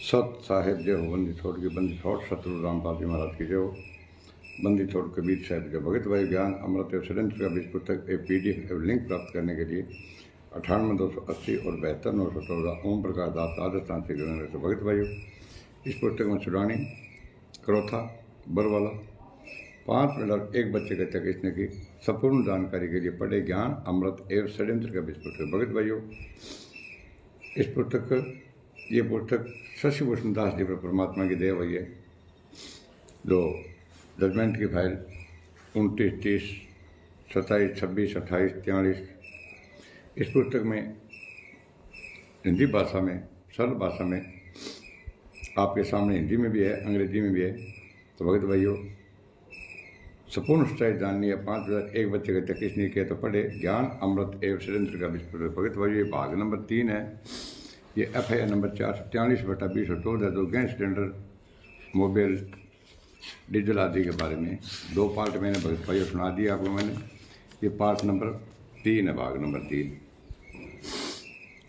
सत साहेब जय हो। बंदी छोड़ के बंदी छोड़ शत्रु रामपाल जी महाराज की जय हो। बंदी छोड़ कबीर साहब जय। भगत भाई ज्ञान अमृत एवं षड्यंत्र का बीज पुस्तक एक PDF एवं लिंक प्राप्त करने के लिए 98 280 और 72 914 ओम प्रकाश दास राजस्थान से ग्रहण से भगत भाइयों। इस पुस्तक में सुडानी करोथा बरवाला 5 मिनट और 1 बच्चे का तक की संपूर्ण जानकारी के लिए पढ़े ज्ञान अमृत एवं षड्यंत्र का बीज पुस्तक। भगत भाइयों, ये पुस्तक शशिभूषण दास जी पर परमात्मा की दया हुई है, जो जजमेंट की फाइल 29, 30, 27, 26, 28, 43 इस पुस्तक में हिंदी भाषा में सरल भाषा में आपके सामने हिंदी में भी है, अंग्रेजी में भी है। तो भगत भाइयों, संपूर्ण सच्चाई जाननी है। 5,001 बच्चे का तक नहीं किया तो पढ़े ज्ञान अमृत एवं षड्यंत्र का विस्फोट। भगत भाइयों, ये भाग नंबर 3 है। ये FIR नंबर 443/2014 जो गैस सिलेंडर मोबाइल डीजल आदि के बारे में 2 पार्ट मैंने भगत भाइयों सुना दिया आपको। मैंने ये पार्ट नंबर 3 है, भाग नंबर 3।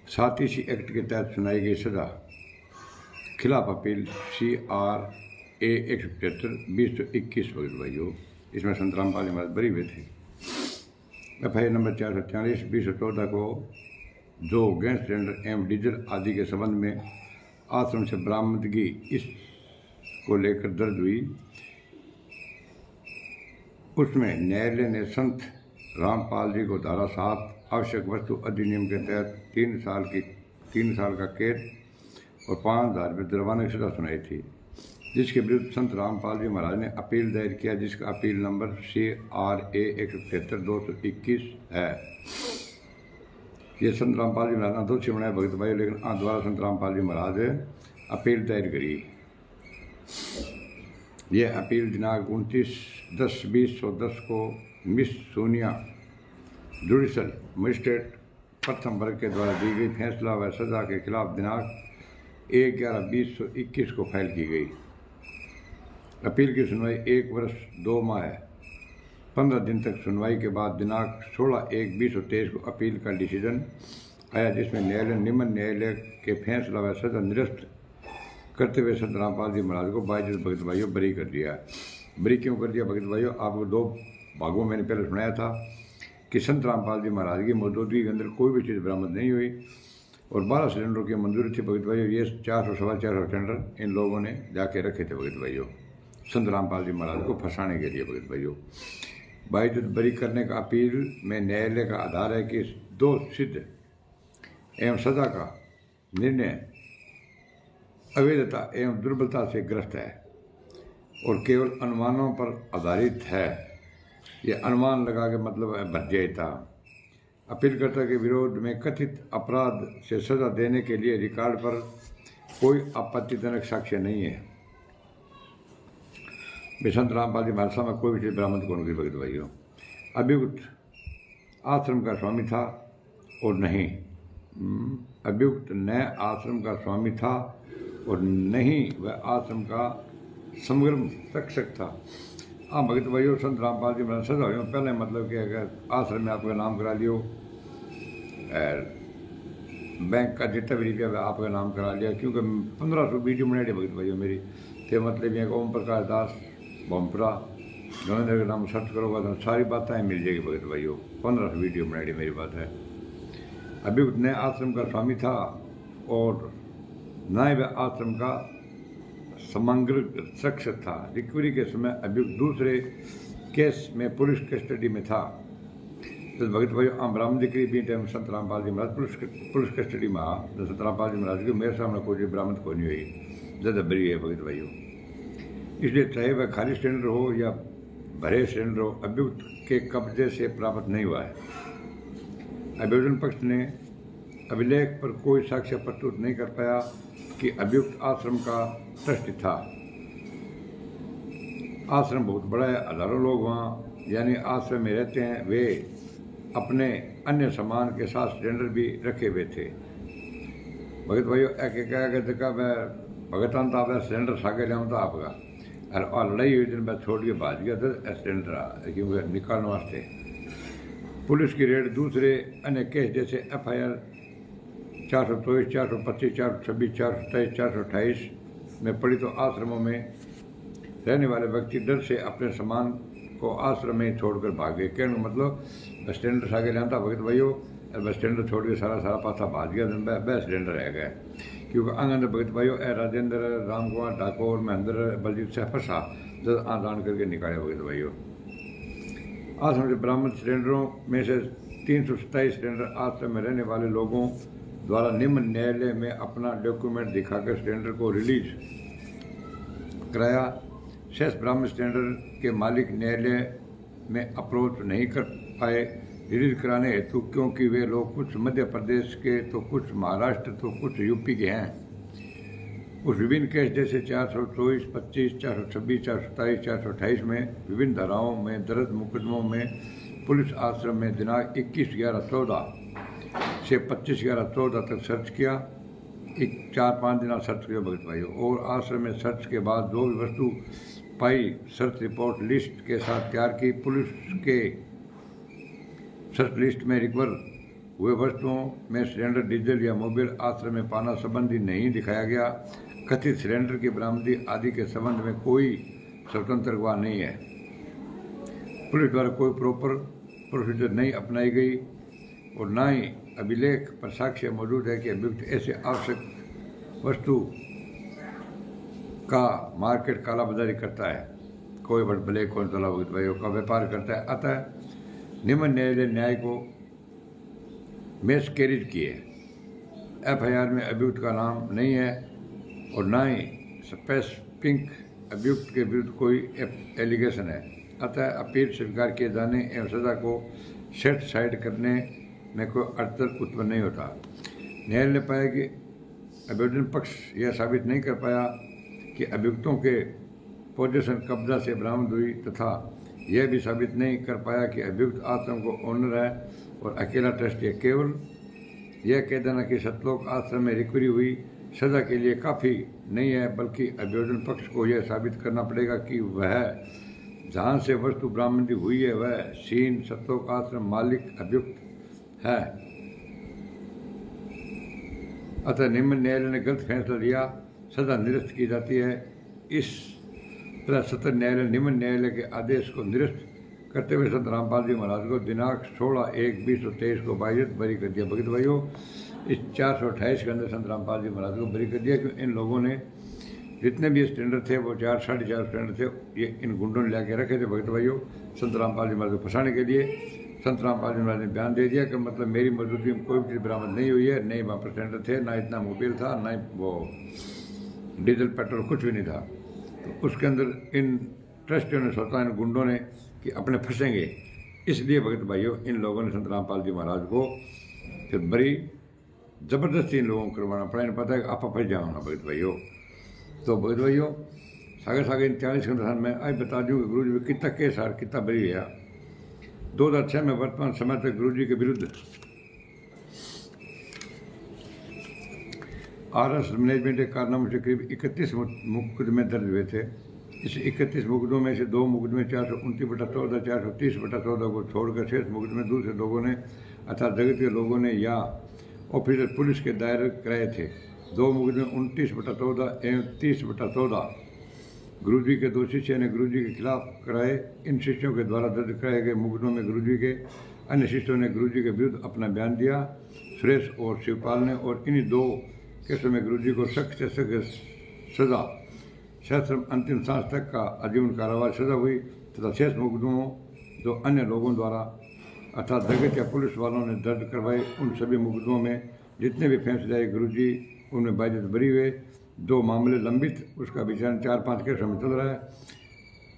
साथ ही एक्ट के तहत सुनाई गई सजा खिलाफ अपील CRA 175/2021 भगत भाइयों। इसमें संत रामपाल जी महाराज बरी हुए थे। FIR नंबर 443/2014 को जो गैस सिलेंडर एवं डीजल आदि के संबंध में आश्रम से बरामदगी इस को लेकर दर्ज हुई, उसमें न्यायालय ने संत रामपाल जी को धारा 7 आवश्यक वस्तु अधिनियम के तहत 3 साल का कैद और 5,000 रुपये जुर्माने की सजा सुनाई थी, जिसके विरुद्ध संत रामपाल जी महाराज ने अपील दायर किया, जिसका अपील नंबर CRA 175/221 है। ये संत रामपाल जी महाराज ने दोषी बनाया भगत भाई, लेकिन द्वारा संत रामपाल जी महाराज अपील दायर करी। यह अपील दिनांक 29/10/2010 को मिस सोनिया जुडिशल मजिस्ट्रेट प्रथम वर्ग के द्वारा दी गई फैसला व सजा के खिलाफ दिनांक 1/11/2021 को फाइल की गई। अपील की सुनवाई 1 वर्ष 2 माह 15 दिन तक सुनवाई के बाद दिनांक 16/1/2023 को अपील का डिसीजन आया, जिसमें न्यायालय निम्न न्यायालय के फैसला व सजा निरस्त करते हुए संत रामपाल जी महाराज को बाइज्जत भगत भाइयों बरी कर दिया। बरी क्यों कर दिया भगत भाइयों? आपको 2 भागों में मैंने पहले सुनाया था कि संत रामपाल जी महाराज की मौजूदगी के अंदर कोई भी चीज़ बरामद नहीं हुई और 12 सिलेंडरों की मंजूरी थी भगत भाइयों। ये 400-450 सिलेंडर इन लोगों ने जाके रखे थे भगत भाइयों, संत रामपाल जी महाराज को फंसाने के लिए भगत भाइयों। बाइज्जत बरी करने का अपील में न्यायालय का आधार है कि 2 सिद्ध एवं सजा का निर्णय अवैधता एवं दुर्बलता से ग्रस्त है और केवल अनुमानों पर आधारित है। ये अनुमान लगा के मतलब है भज्यता। अपीलकर्ता के विरोध में कथित अपराध से सजा देने के लिए रिकॉर्ड पर कोई आपत्तिजनक साक्ष्य नहीं है। संत रामपाल जी महाराज में कोई भी चीज बरामद कौन की भगत भाइयों। अभियुक्त आश्रम का स्वामी था और नहीं, अभियुक्त न आश्रम का स्वामी था और नहीं वह आश्रम का समग्र रक्षक था। हाँ भगत भाइयों, संत रामपाल जी महाराज सजा हुई पहले मतलब कि अगर आश्रम में आपका नाम करा लियो, बैंक का जितना भी रुपया आपका नाम करा लिया, क्योंकि 1500 वीडियो बनाई भगत भाइयों मेरी तो मतलब ये ओम प्रकाश दास बमपुरा गंगाधर का नाम सर्च करोगा तो सारी बातें मिल जाएगी भगत भाइयों। 1500 वीडियो बनाई मेरी बात है। अभियुक्त नए आश्रम का स्वामी था और न वह आश्रम का समग्र रक्षक था। रिकवरी के समय अभियुक्त दूसरे केस में पुलिस कस्टडी में था। तो भगत भाइयों बरामदी करी भी टाइम संत रामपाल जी महाराज पुलिस कस्टडी में आ संत रामपाल जी महाराज की मेरे सामने कोई बरामद को नहीं हुई, ज़्यादा बरी है भगत भाइयों। इसलिए चाहे वह खाली सिलेंडर हो या भरे सिलेंडर हो, अभियुक्त के कब्जे से प्राप्त नहीं हुआ है। अभियोजन पक्ष ने अभिलेख पर कोई साक्ष्य प्रस्तुत नहीं कर पाया कि अभियुक्त आश्रम का ट्रस्टी था। आश्रम बहुत बड़ा है, हजारों लोग वहाँ यानी आश्रम में रहते हैं। वे अपने अन्य सामान के साथ सिलेंडर भी रखे हुए थे। भगत भाइयों एक जगह मैं भगतान था वह सिलेंडर सागे लिया था आपका और लड़ाई हुई दिन मैं छोड़ के भाज गया था सिलेंडर क्योंकि निकालने वास्ते। पुलिस की रेड दूसरे अन्य केस जैसे FIR 424, 425, 426, 427, 428 में पीड़ितों आश्रमों में रहने वाले व्यक्ति डर से अपने सामान को आश्रम में छोड़कर भाग गए। कहने का मतलब बस सिलेंडर आगे लाता भगत भाइयों, बस सिलेंडर छोड़ के सारा पासा भाग गया, बस सिलेंडर रह गया। क्योंकि अंदर भगत भाइयों राजेंद्र, राम कुमार ठाकुर, महेंद्र, बलजीत से फंसा जब आंदोलन करके निकाले भगत भाइयों। आश्रम से बरामद सिलेंडरों में से 327 सिलेंडर आश्रम में रहने वाले लोगों द्वारा निम्न न्यायालय में अपना डॉक्यूमेंट दिखाकर सिलेंडर को रिलीज कराया। शेष बरामद सिलेंडर के मालिक न्यायालय में अप्रोच नहीं कर पाए रिलीज कराने हेतु, क्योंकि वे लोग कुछ मध्य प्रदेश के तो कुछ महाराष्ट्र तो कुछ यूपी के हैं। उस विभिन्न केस जैसे 424, 25, 426, 427, 428 में विभिन्न धाराओं में दर्ज मुकदमों में पुलिस आश्रम में दिनांक 21/11/14 से 25/11/14 तक सर्च किया। 4-5 दिन सर्च किया भगत भाइयों। और आश्रम में सर्च के बाद जो भी वस्तु पाई सर्च रिपोर्ट लिस्ट के साथ तैयार की। पुलिस के सर्च लिस्ट में रिकवर हुए वस्तुओं में सिलेंडर, डीजल या मोबिल आश्रम में पाना संबंधी नहीं दिखाया गया। कथित सिलेंडर की बरामदी आदि के संबंध में कोई स्वतंत्र गवाह नहीं है। पुलिस द्वारा कोई प्रॉपर प्रोसीजर नहीं अपनाई गई और न ही अभिलेख पर साक्ष्य मौजूद है कि अभियुक्त ऐसे आवश्यक वस्तु का मार्केट कालाबाजारी करता है, कोई ब्लैक कौन तला भाइयों का व्यापार करता है। अतः निम्न न्यायालय न्याय को मिसकैरेज किए। FIR में अभियुक्त का नाम नहीं है और न ही स्पेसिफिक अभियुक्त के विरुद्ध कोई एलिगेशन है। अतः अपील स्वीकार किए जाने एवं सजा को सेट साइड करने में कोई अड़चन उत्पन्न नहीं होता। न्यायालय ने पाया कि आवेदन पक्ष यह साबित नहीं कर पाया कि अभियुक्तों के पोजीशन कब्जा से बरामद हुई तथा यह भी साबित नहीं कर पाया कि अभियुक्त आश्रम को ओनर है और अकेला ट्रस्टी है। केवल यह कह देना कि सतलोक आश्रम में रिकवरी हुई सजा के लिए काफ़ी नहीं है, बल्कि आवेदन पक्ष को यह साबित करना पड़ेगा कि वह जहाँ से वस्तु बरामदी हुई है वह सीन सतलोक आश्रम मालिक अभियुक्त है। अतः निम्न न्यायालय ने गलत फैसला लिया, सजा निरस्त की जाती है। इस तरह सत्र न्यायालय निम्न न्यायालय के आदेश को निरस्त करते हुए संत रामपाल जी महाराज को दिनांक 16/1/2023 को बाइज्जत बरी कर दिया। भगत भाइयों, इस 428 के अंदर संत रामपाल जी महाराज को बरी कर दिया क्योंकि इन लोगों ने जितने भी स्टैंडर्ड थे वो 4-4.5 स्टैंडर्ड थे, ये इन गुंडों ने लाके रखे थे भगत भाइयों संत रामपाल जी महाराज को फंसाने के लिए। संत रामपाल जी महाराज ने बयान दे दिया कि मतलब मेरी मौजूदगी में कोई भी चीज़ बरामद नहीं हुई है, नहीं वहाँ पर स्टैंडर्ड थे, ना इतना मोबाइल था, ना वो डीजल पेट्रोल कुछ भी नहीं था। तो उसके अंदर इन ट्रस्टियों ने सोचा, इन गुंडों ने कि अपने फंसेंगे, इसलिए भगत भाइयों इन लोगों ने संत रामपाल जी महाराज को फिर बड़ी ज़बरदस्ती इन लोगों को करवाना पड़ा। इन्हें पता है कि आप फंस जाओगे भगत भाइयों। तो भगत भाइयों सागर इन 43 घंटे में आज बता दूँ कि गुरु जी कितना केस हार कितना बरी है। 2006 में वर्तमान समय तक गुरु जी के विरुद्ध RS मैनेजमेंट के कारनामों से करीब 31 मुकदमे दर्ज हुए थे। इस 31 मुकदमों में से 2 मुकदमे 429/14, 430/14 को छोड़कर शेष मुकदमे दूसरे लोगों ने अर्थात जगत के लोगों ने या ऑफिसर पुलिस के दायर कराए थे। 2 मुकदमे 29/14 एवं 30/14 गुरु जी के 2 शिष्य ने गुरु जी के खिलाफ कराए। इन शिष्यों के द्वारा दर्ज कराए गए मुकदमों में गुरु जी के अन्य शिष्यों ने गुरु जी के विरुद्ध अपना बयान दिया, सुरेश और शिवपाल ने। और इन्हीं 2 केसों में गुरु जी को सख्त से सख्त सजा शास्त्र अंतिम सांस तक का आजीवन कारावास सजा हुई तथा शेष मुकदमों जो अन्य लोगों द्वारा अर्थात जगत या पुलिस वालों ने दर्ज करवाए, उन सभी मुकदमों में जितने भी फैसले आए गुरु जी उनमें बाइज्जत बरी हुए। 2 मामले लंबित, उसका विचारण 4-5 केसों में चल रहा है।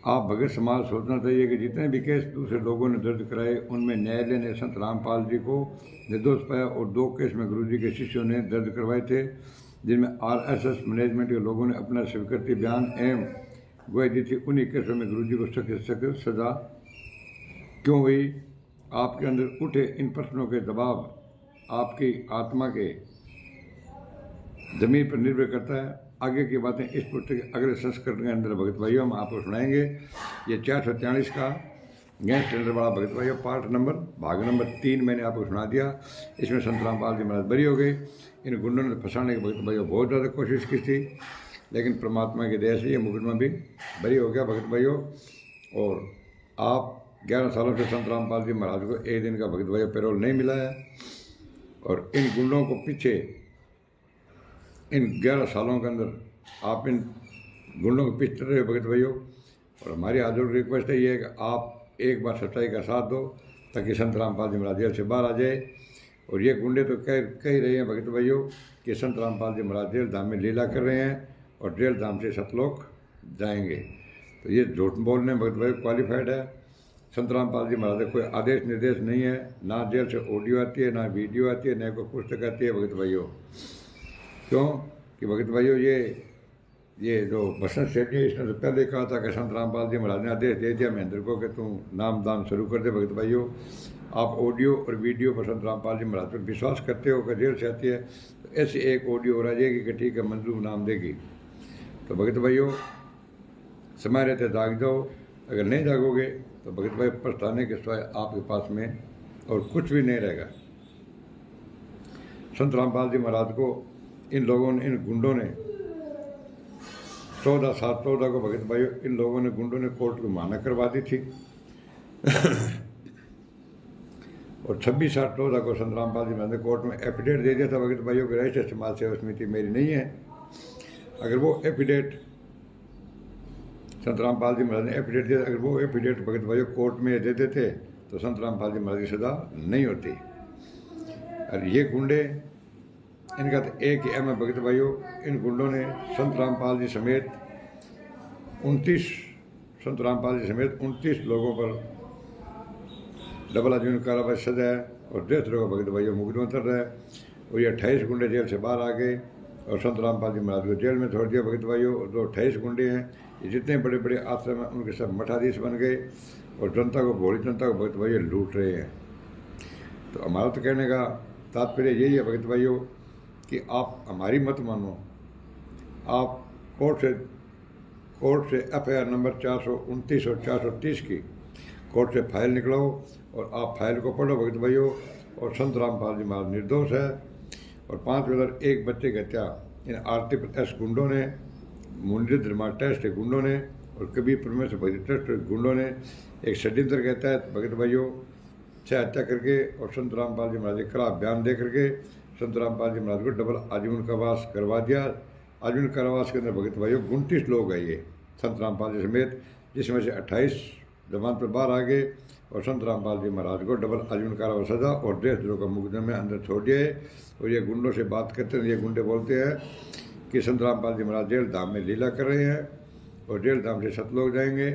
आप भगत समाज सोचना चाहिए कि जितने भी केस दूसरे लोगों ने दर्ज कराए उनमें न्यायालय ने संत रामपाल जी को निर्दोष पाया और 2 केस में गुरु जी के शिष्यों ने दर्ज करवाए थे, जिनमें RSS मैनेजमेंट के लोगों ने अपना स्वीकृति बयान एवं गवाही दी थी। उन्हीं केसों में गुरु जी को सख्त सजा क्यों हुई? आपके अंदर उठे इन प्रश्नों के जवाब आपकी आत्मा के जमीन पर निर्भर करता है। आगे की बातें इस पुस्तक के अगले संस्करण के अंदर भगत भाइयों हम आपको सुनाएंगे। ये 443 का गैस सिलेंडर वाला भगत भाइयों पार्ट नंबर भाग नंबर 3 मैंने आपको सुना दिया। इसमें संत रामपाल जी महाराज बरी हो गए। इन गुंडों ने फंसाने की भगत भाइयों बहुत ज़्यादा कोशिश की थी, लेकिन परमात्मा की दया से ये मुकदमा भी बरी हो गया भगत भाइयों। और आप 11 सालों से संत रामपाल जी महाराज को एक दिन का भगत भाइयों पैरोल नहीं मिला है। और इन गुंडों को पीछे इन 11 सालों के अंदर आप इन गुंडों को पीछे रहे भगत भाइयों। और हमारी हाथ जोड़ रिक्वेस्ट है ये कि आप एक बार सच्चाई का साथ दो ताकि संत रामपाल जी महाराज जेल से बाहर आ जाए। और ये गुंडे तो कह रहे हैं भगत भाइयों कि संत रामपाल जी महाराज जेल धाम में लीला कर रहे हैं और जेल धाम से सतलोक जाएंगे। तो ये झूठ बोलने भगत भाई क्वालिफाइड है। संत रामपाल जी महाराज का कोई आदेश निर्देश नहीं है, ना जेल से ऑडियो आती है, ना वीडियो आती है, ना कोई पुस्तक आती है भगत भाइयों। क्यों कि भगत भाइयों ये जो भसन सेठ है इसने तो पहले कहा था कि संत रामपाल जी महाराज ने आदेश दे दिया महेंद्र को कि तुम नाम दान शुरू कर दे। भगत भाइयों आप ऑडियो और वीडियो पर संत रामपाल जी महाराज पर विश्वास करते हो कि जेल से आती है, तो ऐसी एक ऑडियो हो जाएगी कि ठीक है मंजू नाम देगी। तो भगत भाइयों समय रहते जाग जाओ, अगर नहीं जागोगे तो भगत भाई पछताने के सिवाय आपके पास में और कुछ भी नहीं रहेगा। संत रामपाल जी महाराज को इन लोगों ने, इन गुंडों ने 14/7/14 को भगत भाइयों इन लोगों ने गुंडों ने कोर्ट को माना करवा दी थी। और 26/8/14 को संत रामपाल जी महाराज ने कोर्ट में एफिडेविट दे दिया था भगत भाइयों की राष्ट्रीय समाज सेवा समिति मेरी नहीं है। अगर वो एफिडेविट संत रामपाल जी महाराज ने एफिडेविट दिया, अगर वो एफिडेविट भगत भाइयों कोर्ट में दे देते तो संत रामपाल जी महाराज की सजा नहीं होती। और ये गुंडे इनका तो एक ही एम है भगत भाइयों, इन गुंडों ने संत रामपाल जी समेत 29 लोगों पर डबल आजीवन कारावास सजा है और 150 लोगों भगत भाइयों मुकदमा चल रहा है। और ये 28 गुंडे जेल से बाहर आ गए और संत रामपाल जी महाराज को जेल में छोड़ दिया भगत भाइयों। और जो 28 गुंडे हैं ये जितने बड़े बड़े आश्रम हैं उनके सब मठाधीश बन गए और जनता को, भोली जनता को भगत भाइयों लूट रहे हैं। तो हमारा तो कहने का तात्पर्य यही है भगत भाइयों कि आप हमारी मत मानो, आप कोर्ट से FIR नंबर 429 और 430 की कोर्ट से फाइल निकलाओ और आप फाइल को पढ़ो भगत भाइयों। और संत रामपाल जी महाराज निर्दोष है और 5 वेलर एक बच्चे की हत्या इन RTS गुंडों ने, मुंडी धर्मा टेस्ट के गुंडों ने और कबीर परमेश्वर भक्ति ट्रस्ट के गुंडों ने एक षड्यंत्र के तहत भगत भाइयों से हत्या करके और संत रामपाल जी महाराज के खिलाफ बयान दे करके संत रामपाल जी महाराज को डबल आजीवन कारावास करवा दिया। आजीवन कारावास के अंदर भगत भाइयों 29 लोग हैं ये संत रामपाल जी समेत, जिसमें से 28 जमानत पर बाहर आ गए और संत रामपाल जी महाराज को डबल आजीवन कारावास सजा और 150 का मुकदमे में अंदर छोड़ दिए। और ये गुंडों से बात करते हैं, ये गुंडे बोलते हैं कि संत रामपाल जी महाराज जेल धाम में लीला कर रहे हैं और जेल धाम से सतलोक जाएंगे।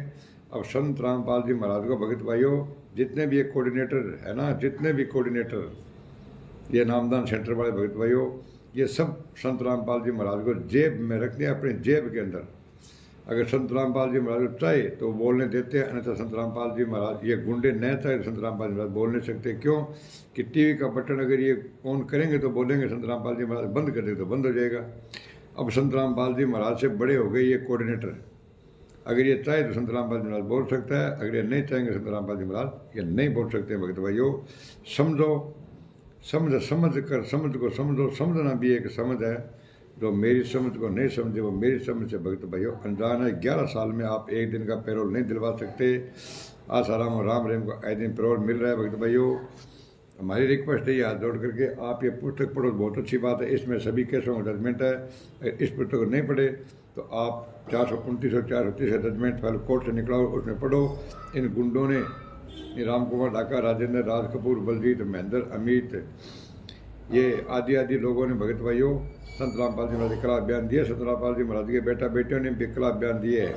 अब संत रामपाल जी महाराज को भगत भाइयों जितने भी ये कोऑर्डिनेटर है ना, जितने भी कोऑर्डिनेटर ये नामदान सेंटर वाले भगत भाइयों, ये सब संत रामपाल जी महाराज को जेब में रखते हैं, अपने जेब के अंदर। अगर संत रामपाल जी महाराज को चाहे तो बोलने देते हैं, अन्यथा संत रामपाल जी महाराज ये गुंडे न चाहे तो संत रामपाल जी महाराज बोल नहीं सकते। क्यों कि टीवी का बटन अगर ये ऑन करेंगे तो बोलेंगे, संत रामपाल जी महाराज बंद कर देंगे तो बंद हो जाएगा। अब संत रामपाल जी महाराज से बड़े हो गए ये कोऑर्डिनेटर, अगर ये चाहे तो संत रामपाल जी महाराज बोल सकता है, अगर ये नहीं चाहेंगे संत रामपाल जी महाराज ये नहीं बोल सकते। भगत भाइयों समझो, समझ कर समझ को समझो, समझना भी एक समझ है। जो मेरी समझ को नहीं समझे वो मेरी समझ से भगत भाइयों अनजान है। 11 साल में आप एक दिन का पैरोल नहीं दिलवा सकते। आसाराम और राम रहीम को आए दिन पैरोल मिल रहा है भगत भाइयों। हमारी रिक्वेस्ट है हाथ जोड़ करके आप ये पुस्तक पढ़ो, बहुत अच्छी बात है, इसमें सभी केसों का जजमेंट है। इस पुस्तक को नहीं पढ़े तो आप 429 और 430 जजमेंट फाइल कोर्ट से निकलाओ, उसमें पढ़ो। इन गुंडों ने राम कुमार ढाका, राजेंद्र, राज कपूर, बलजीत, महेंद्र, अमित, ये आदि लोगों ने भगत भाइयों संत रामपाल जी महाराज के खिलाफ बयान दिए। संत रामपाल जी महाराज के बेटा बेटियों ने भी खिलाफ बयान दिए है।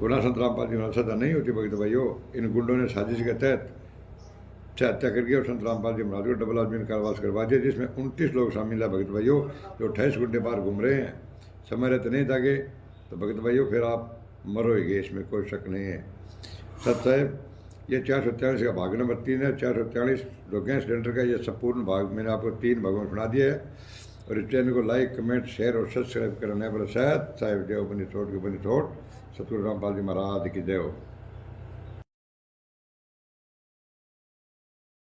वरना संत रामपाल जी महाराज सजा नहीं होती भगत भाइयों। इन गुंडों ने साजिश के तहत हत्या करके और संत रामपाल जी महाराज को डबल आजीवन कारावास करवा दिया, जिसमें 29 लोग शामिल है भगत भाइयों। जो 28 गुंडे बाहर घूम रहे हैं, समय रहते नहीं जागे तो भगत भाइयों फिर आप मरोगे, इसमें कोई शक नहीं है। सच साहब ये 443 का भाग नंबर 3 है। 443 जो गैस सिलेंडर का ये संपूर्ण भाग मैंने आपको 3 भागों में सुना दिया है। और इस चैनल को लाइक, कमेंट, शेयर और सब्सक्राइब करना है। बोला साहब जय बनी छोड़ के बनी छोड़, सतगुरु रामपाल जी महाराज की जय हो।